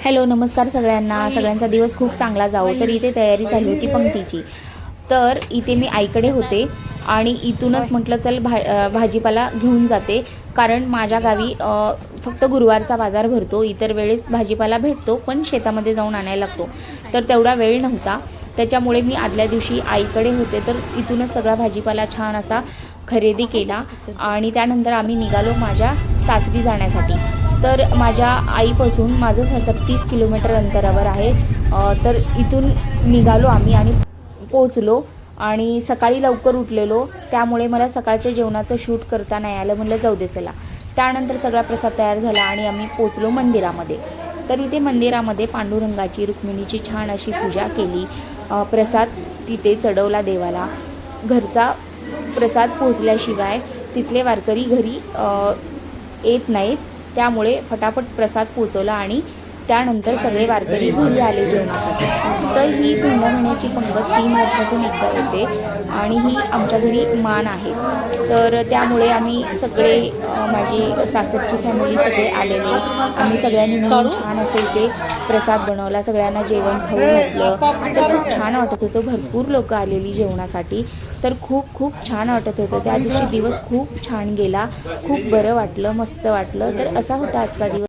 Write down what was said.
Hello, नमस्कार सगळ्यांना. सगळ्यांचा दिवस खूप चांगला जावो. तर इथे तयारी झाली होती पंक्तीची. तर इथे मी आईकडे होते आणि इथूनच म्हटलं चल भाजीपाला घेऊन जाते, कारण माझ्या गावी फक्त गुरुवारचा बाजार भरतो. इतर वेळेस भाजीपाला भेटतो, पण शेतामध्ये जाऊन आणायला लागतो. तर तेवढा वेळ नव्हता, त्याच्यामुळे मी आदल्या दिवशी आईकडे होते. तर इथूनच सगळा भाजीपाला छान असा खरेदी केला आणि त्यानंतर आम्ही निघालो माझ्या सासरी जाण्यासाठी. तर माझ्या आईपासून माझं सासर 30 किलोमीटर अंतरावर आहे. तर इथून निघालो आम्ही आणि पोचलो आणि सकाळी लवकर उठलेलो, त्यामुळे मला सकाळच्या जेवणाचं शूट करता नाही आलं. म्हणलं जाऊ दे चला. त्यानंतर सगळा प्रसाद तयार झाला आणि आम्ही पोचलो मंदिरामध्ये. तर इथे मंदिरामध्ये पांडुरंगाची, रुक्मिणीची छान अशी पूजा केली. प्रसाद तिथे चढवला देवाला. घरचा प्रसाद पोचल्याशिवाय तिथले वारकरी घरी येत नाहीत, त्यामुळे फटाफट प्रसाद पोचवला आणि त्यानंतर सगळे वारकरी घरी आले जेवणासाठी. तर ही धोंडा महिन्याची पंगत 3 वर्षातून एकदा येते आणि ही आमच्या घरी मान आहे. तर त्यामुळे आम्ही सगळे, माझी सासरची फॅमिली सगळे आलेले. आम्ही सगळ्यांनी मिळून छान असे इथे प्रसाद बनवला, सगळ्यांना जेवण खाऊ घातलं. तर खूप छान वाटत होतं. भरपूर लोकं आलेली जेवणासाठी. तर खूप छान वाटत होतं. त्या दिवशी दिवस खूप छान गेला. खूप बरं वाटलं, मस्त वाटलं. तर असा होता आजचा दिवस.